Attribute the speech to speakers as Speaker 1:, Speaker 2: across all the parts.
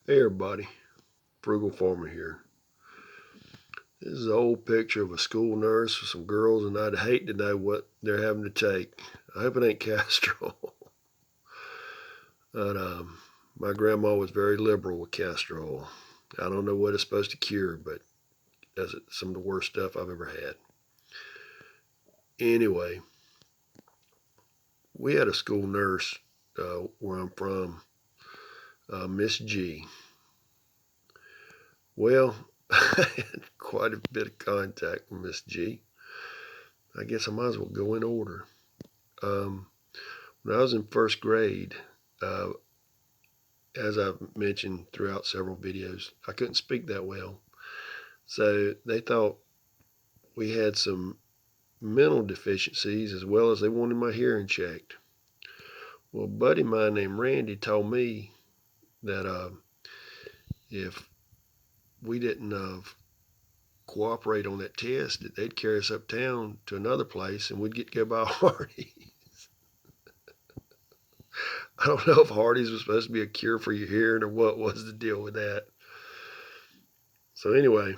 Speaker 1: Hey everybody, Frugal Farmer here. This is an old picture of a school nurse with some girls, and I'd hate to know what they're having to take. I hope it ain't castor oil. But my grandma was very liberal with castor oil. I don't know what it's supposed to cure, but that's some of the worst stuff I've ever had. Anyway, we had a school nurse where I'm from, Miss G. Well, I had quite a bit of contact with Miss G. I guess I might as well go in order. Um, when I was in first grade, uh, as I've mentioned throughout several videos, I couldn't speak that well. So they thought we had some mental deficiencies as well as they wanted my hearing checked. Well, a buddy of mine named Randy told me that if we didn't cooperate on that test, that they'd carry us uptown to another place and we'd get to go by Hardy. I don't know if Hardee's was supposed to be a cure for your hearing or what was the deal with that. So anyway,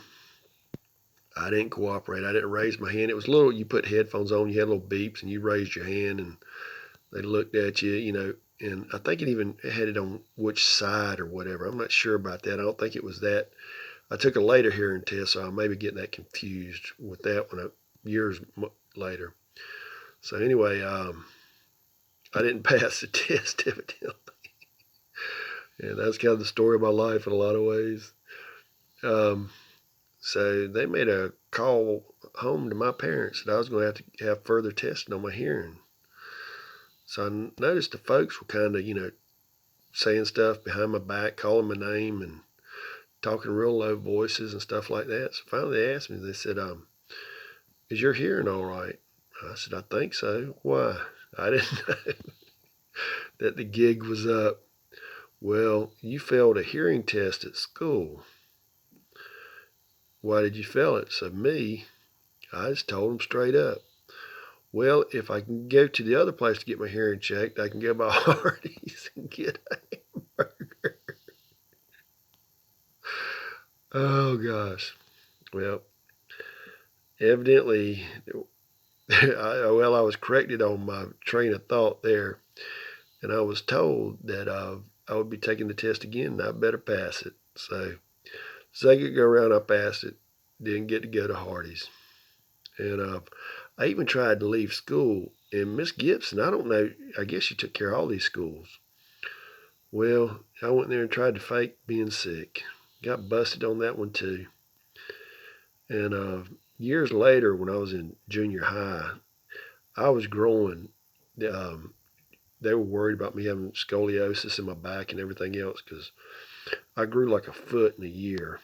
Speaker 1: I didn't cooperate. I didn't raise my hand. It was little, you put headphones on, you had little beeps, and you raised your hand, and they looked at you, and I think it even had it on which side or whatever. I'm not sure about that. I don't think it was that. I took a later hearing test, so I may be getting that confused with that one years later. So anyway, I didn't pass the test evidently. And that's kind of the story of my life in a lot of ways. Um, So they made a call home to my parents that I was going to have further testing on my hearing. So I noticed the folks were kind of, saying stuff behind my back, calling my name and talking real low voices and stuff like that. So finally they asked me, they said, is your hearing all right? I said, I think so. Why? I didn't know that the gig was up. Well, you failed a hearing test at school. Why did you fail it? So me, I just told them straight up. Well, if I can go to the other place to get my hearing checked, I can go by Hardee's and get a hamburger. Oh gosh. Well, evidently, I was corrected on my train of thought there, and I was told that I would be taking the test again, and I better pass it. So, second go around, I passed it. Didn't get to go to Hardee's, and I even tried to leave school. And Miss Gibson, I don't know. I guess she took care of all these schools. Well, I went there and tried to fake being sick. Got busted on that one too. And years later, when I was in junior high, I was growing. Um, they were worried about me having scoliosis in my back and everything else because I grew like a foot in a year.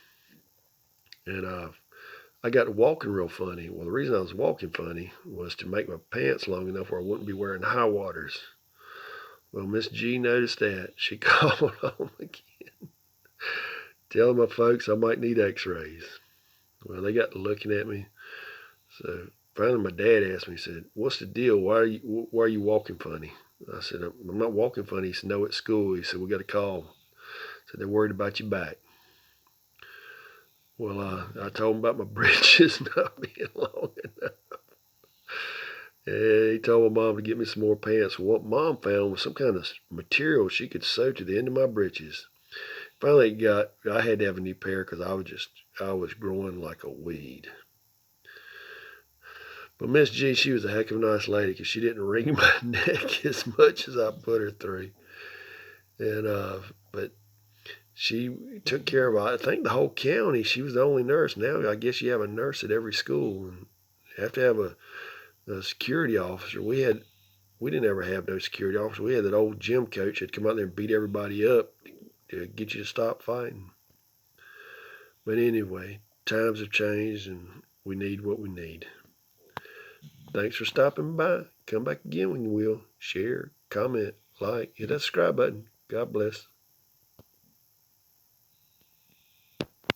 Speaker 1: And I got walking real funny. Well, the reason I was walking funny was to make my pants long enough where I wouldn't be wearing high waters. Well, Miss G noticed that. She called home again, telling my folks I might need x-rays. Well, they got to looking at me. So finally, my dad asked me, he said, "What's the deal? Why are you walking funny?" I said, "I'm not walking funny." He said, "No, at school." He said, "We got a call." He said, "They're worried about your back." Well, I told him about my britches not being long enough. And he told my mom to get me some more pants. Well, what mom found was some kind of material she could sew to the end of my britches. Finally, I had to have a new pair because I was growing like a weed. But Miss G, she was a heck of a nice lady because she didn't wring my neck as much as I put her through. And but she took care of, I think, the whole county. She was the only nurse. Now I guess you have a nurse at every school, and you have to have a security officer. We didn't ever have no security officer. We had that old gym coach that'd come out there and beat everybody up to get you to stop fighting. But anyway, times have changed, and we need what we need. Thanks for stopping by. Come back again when you will. Share, comment, like, hit that subscribe button. God bless.